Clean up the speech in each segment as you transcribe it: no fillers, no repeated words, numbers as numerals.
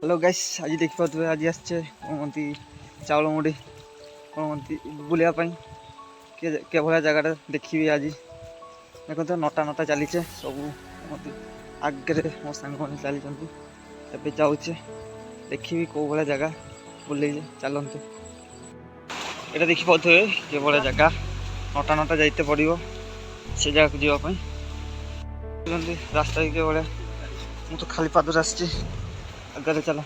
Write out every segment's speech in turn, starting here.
Hello guys आज देखिए आज आसचे कौन चाउल मुड़ी कौन बुलायापाई के भाया जगह देखी आज देखो तो नटा नटा चलीचे सब आगे मो सांग मैंने चली जाऊे देखी कौ भाया जगह बुले चलते यहाँ देखी पाथे के भाया जगह नटा नटा जाते पड़ो से जगह को जावाई रास्ता के भाया मु तो खाली पादर आसची आगे चलो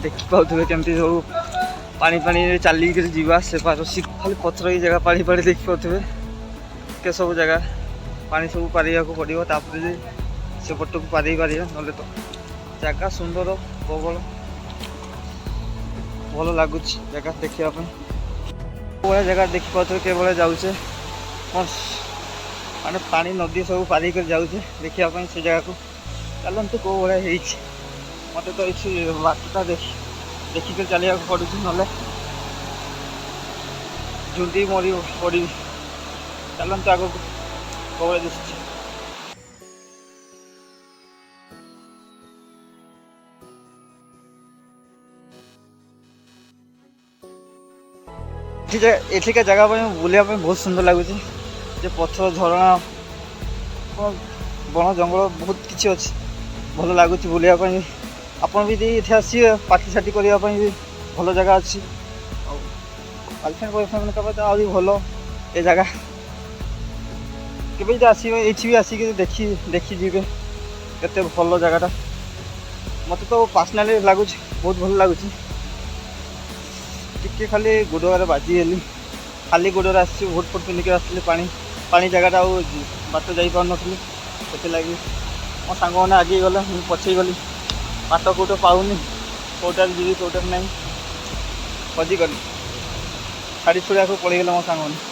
देखी पाथे केमती सब पानी पानी चलिक जावा से पार खाली पथर ही जगह पानी पानी देखी पाथे के सब जगह पानी सब पार पड़ो तापर से पट को पार पार ना तो जगह सुंदर प्रबल भल लगुच जगह देखापी भाया जगह देखी पाथे के भाया जाऊे माने पानी नदी सब पारिक जाऊे देखापी से जगह को चलते कौ भाया मत तो ये बाटटा देखिक चलिया पड़ू ना झुंडी मरी पड़ी चलते आग को कौ भाया दिशा एठिका जगह बुलाया बहुत सुंदर लगुच पथर झरणा बण जंगल बहुत किसी अच्छे भल लगुच बुलाया आपड़ भी ये आसिए पार्टी सार्टी करने भल जगह अच्छी गर्लफ्रेंड बॉयफ्रेंड आज भल ये जगह के आसवे भी आसिक देखी जी के भल जगहटा मत तो पर्सनाली लगुच बहुत भल लगुच टिके खाली गोड़े बाजीगली खाली गोड़े आस भोट फोट पिंधिक आसली पानी जगहटा बाट जापार नी से लगी मो सांग मैंने आगे गले मुझे पछे गली बाट कौटे पाऊनी कौटार जी कौटार ना हजिगली छाड़ी छुड़ा को पड़गले मो सांग मैंने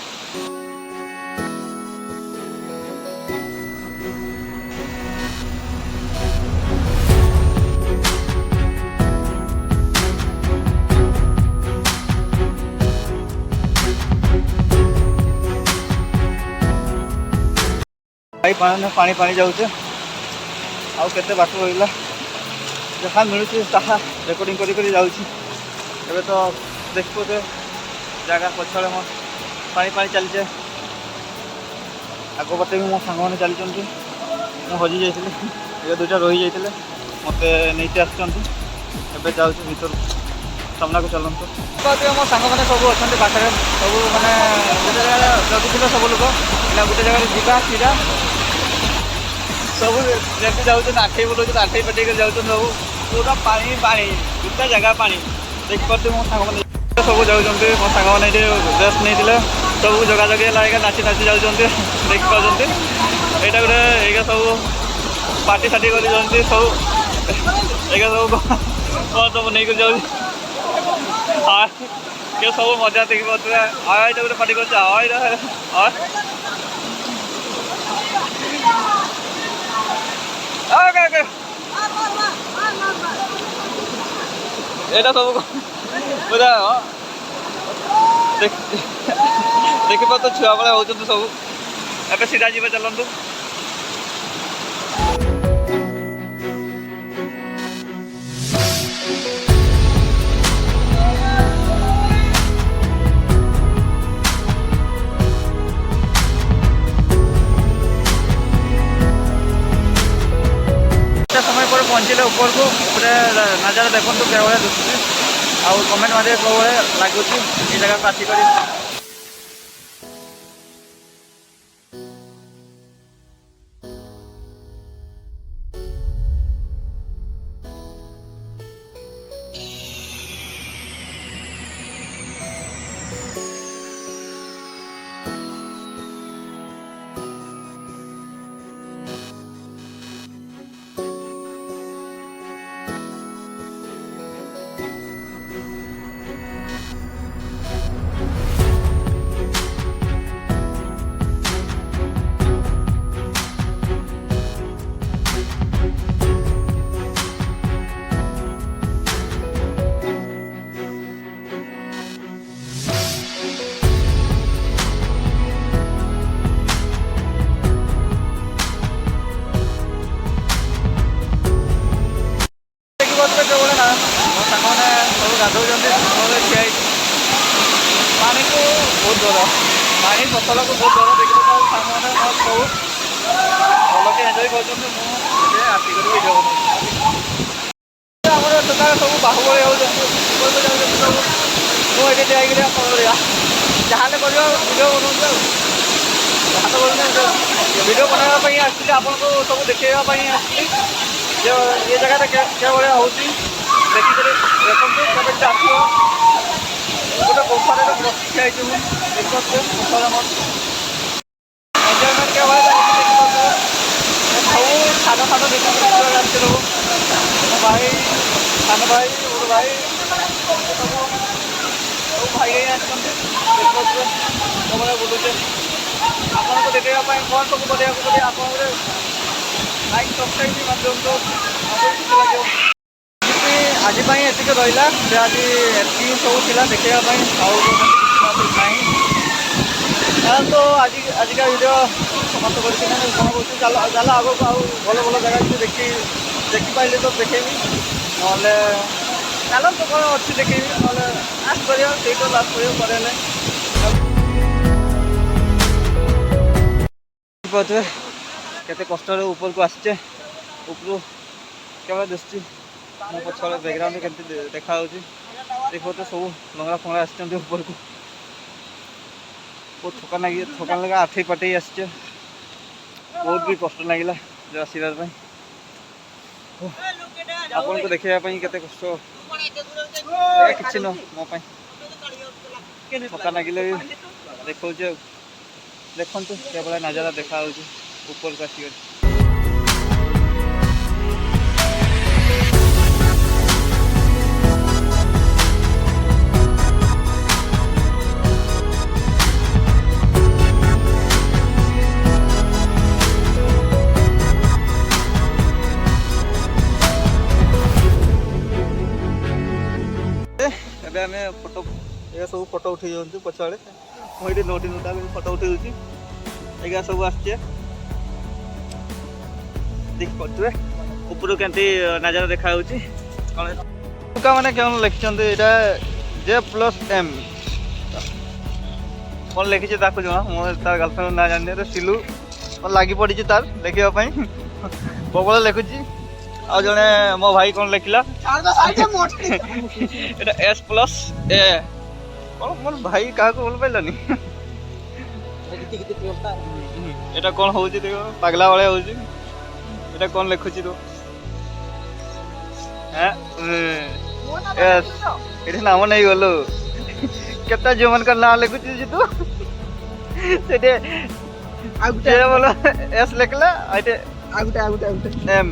पानी पानी जाऊे आउ के बाट रहा जहाँ मिलूँ ताहा रेकर्डिंग करी जाऊँगी एबे तो देखो जगह पछड़े मो पानी पानी चलचे आग पटे भी मो सांग मैंने चली मुझे हजि जाइए दुटा रही जाते मत नहीं आसवे जाऊँ भर सामना को चलते मो सांग मैंने सब अच्छा पाखे सब मैंने गोटे जगह जगुले सब लोग गोटे जगह जावा सीधा सब जब जाऊँ आठे बुलाऊँ आठे पेटे जाऊँ सब पूरा पानी पानी दुटा जगह पानी देखी पार्टी मो सांग मैंने सब जाऊँच मो सांग मैंने ड्रेस नहीं सब जगह जगह लगे नाची नाची जाऊँ देखी पार्टी यहाँ गोटे ये सब पार्टी सार्टी कर सब ये सब कौन सब नहीं जाऊँ के सब मजा देखी पार्थे यहाँ गोटे पार्टी कर एटा सब पूरा देखी पार तो छुआ बड़ा हो सब ए सीधा जी चलतु समय पर पहुँचले ऊपर को पूरे नजारा देखो क्या भाया दिखुची आउ कमेंट मारे कौ भाया लगुच ये जगह को आसिक ଭାଇ ଫସଲକୁ ବହୁତ ଭଲ ଦେଖିଲେ ସାଙ୍ଗମାନେ ସବୁ ଭଲକି ଏନ୍ଜୟ କରୁଛନ୍ତି। ମୁଁ ଟିକେ ଆସିକରି ଭିଡ଼ିଓ ବନଉଛି। ଆମର ସେଠାରେ ସବୁ ବାହୁବଳି ହେଉଛନ୍ତି ଯାଉଛନ୍ତି ସବୁ। ମୁଁ ଏଠି ଯାଇକିରି କ'ଣ କରିବା, ଯାହାହେଲେ କରିବା ଭିଡ଼ିଓ ବନଉଛି ଆଉ ଯାହା ତ କରୁନି ଭିଡ଼ିଓ ବନାଇବା ପାଇଁ ଆସିଥିଲି, ଆପଣଙ୍କୁ ସବୁ ଦେଖାଇବା ପାଇଁ ଆସିଥିଲି ଯେ ଏ ଜାଗାରେ କେଭଳିଆ ହେଉଛି ଦେଖିକରି ଦେଖନ୍ତୁ। କେମିତି ଆସିବ ଗୋଟେ ଗୁମ୍ଫାରେ ବସିକି ହେଇଛି, ମୁଁ ଦେଖିପାରୁଛି ଗୁମ୍ଫାରେ ମୋର ଏନ୍ଜୟମେଣ୍ଟ କେଭଳିଆ ଲାଗିଛି ଦେଖିପାରୁଥିବେ। ସବୁ ସାନ ସାନ ଦେଖିକରି ଆସିଥିଲୁ ମୋ ଭାଇ, ସାନ ଭାଇ, ବଡ଼ ଭାଇ ସବୁ ଭାଇ ଭାଇ ଆସିଛନ୍ତି ଦେଖିପାରୁଥିବେ କେଭଳିଆ ବୁଲୁଛେ। ଆପଣଙ୍କୁ ଦେଖାଇବା ପାଇଁ କ'ଣ ସବୁ କରିବାକୁ ପଡ଼ିବ, ଆପଣଙ୍କର ଲାଇକ୍ ସବସ୍କ୍ରାଇବ୍ ମାଧ୍ୟମରେ ଖୁସି ଲାଗିବ। ଆଜି ପାଇଁ ଏତିକି ରହିଲା, ଯେ ଆଜି ଏତିକି ସବୁ ଥିଲା ଦେଖାଇବା ପାଇଁ, ଆଉ ନାହିଁ। ତ ଆଜିକା ଭିଡ଼ିଓ ସମାପ୍ତ କରିକି କ'ଣ କହୁଛି, ଚାଲ ଆଗକୁ ଆଉ ଭଲ ଭଲ ଜାଗା କିଛି ଦେଖିପାରିଲେ ତ ଦେଖେଇବି, ନହେଲେ ଚାଲନ୍ତୁ କ'ଣ ଅଛି ଦେଖେଇବି, ନହେଲେ ଲାଷ୍ଟ କରିବା ସେଇଟା ଲାଷ୍ଟ କରିବା ପରେ ହେଲେ ବୁଝିପାରୁଥିବେ କେତେ କଷ୍ଟରେ ଉପରକୁ ଆସିଛେ। ଉପରୁ କେବଳ ଦିଶୁଛି ମୋ ପଛରେ ବ୍ୟାକଗ୍ରାଉଣ୍ଡ କେମିତି ଦେଖାଯାଉଛି ଦେଖିପାରୁଥିବେ। ସବୁ ଲଙ୍ଗଳା ଫଙ୍ଗଳା ଆସିଛନ୍ତି ଉପରକୁ, ବହୁତ ଥକା ଲାଗା ଆଠେଇ ପାଠେଇ ଆସିଛେ। ବହୁତ ବି କଷ୍ଟ ଲାଗିଲା ଯେ ଆସିବା ପାଇଁ, ଆପଣଙ୍କୁ ଦେଖାଇବା ପାଇଁ କେତେ କଷ୍ଟ କିଛି ନୁହଁ ମୋ ପାଇଁ। ଥକା ଲାଗିଲେ ବି ଦେଖାଉଛି ଆଉ ଦେଖନ୍ତୁ କେଭଳିଆ ନଜାରା ଦେଖାଯାଉଛି ଉପରକୁ ଆସିକରି। ଏବେ ଆମେ ଫଟୋ ଏଗା ସବୁ ଫଟୋ ଉଠେଇ ଯାଉଛୁ ପଛଆଡ଼େ। ମୁଁ ଏଠି ନୋଟି ନୋଟା ଫଟୋ ଉଠେଇ ଦେଉଛି। ଏଗା ସବୁ ଆସିଛେ ଦେଖିପାରୁଥିବେ ଉପରୁ କେମିତି ନଜାରା ଦେଖାଯାଉଛି। ମାନେ କେଉଁ ଲେଖିଛନ୍ତି ଏଇଟା J+M କ'ଣ ଲେଖିଛି ତାକୁ ଜଣା, ମୁଁ ତାର ଗାର୍ଲଫ୍ରେଣ୍ଡ ନା ଜାଣିନି। ସିଲୁ ଲାଗି ପଡ଼ିଛି ତାର ଲେଖିବା ପାଇଁ, ପ୍ରବଳ ଲେଖୁଛି। ଆଉ ଜଣେ ମୋ ଭାଇ କ'ଣ ଲେଖିଲା ଏଇଟା S+A। କ'ଣ ମୋର ଭାଇ କାହାକୁ ଭଲ ପାଇଲାନି। ଏଇଟା କ'ଣ ହଉଛି ଦେଖ, ପାଗଲା ଭଳିଆ ହଉଛି। ଏଇଟା କ'ଣ ଲେଖୁଛି ତୁ? ଏଠି ନାମ ନେଇଗଲୁ। କେତେ ଝିଅମାନଙ୍କ ନାଁ ଲେଖୁଛି ଯେ ତୁ ସେଠି ଭଲ S ଲେଖିଲା, ଏଠି M।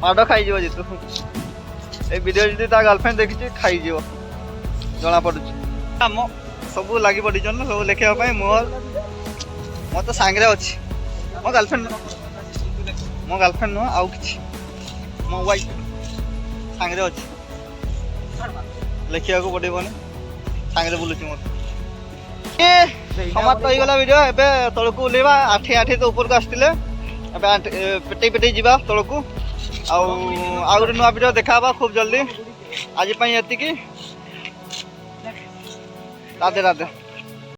ମାଡ଼ ଖାଇଯିବ ଯେ ତୁ। ଏ ଭିଡ଼ିଓ ଯଦି ତା ଗାର୍ଲଫ୍ରେଣ୍ଡ ଦେଖିଛି ଖାଇଯିବ ଜଣାପଡ଼ୁଛି। ଆମ ସବୁ ଲାଗି ପଡ଼ିଛନ୍ତି ସବୁ ଲେଖିବା ପାଇଁ। ମୋ ତ ସାଙ୍ଗରେ ଅଛି ମୋ ଗାର୍ଲଫ୍ରେଣ୍ଡ ନୁହଁ ଆଉ କିଛି, ମୋ ୱାଇଫ୍ ସାଙ୍ଗରେ ଅଛି। ଲେଖିବାକୁ ପଡ଼ିବନି, ସାଙ୍ଗରେ ବୁଲୁଛି ମୋର। ସମାପ୍ତ ହେଇଗଲା ଭିଡ଼ିଓ। ଏବେ ତଳକୁ ଓହ୍ଲେଇବା। ଆଠେଇ ତ ଉପରକୁ ଆସିଥିଲେ, ଏବେ ପେଟେଇ ଯିବା ତଳକୁ। ଆଉ ଗୋଟେ ନୂଆ ଭିଡ଼ିଓ ଦେଖାହେବା ଖୁବ୍ ଜଲ୍ଦି। ଆଜି ପାଇଁ ଏତିକି। ରାଧେ ରାଧେ।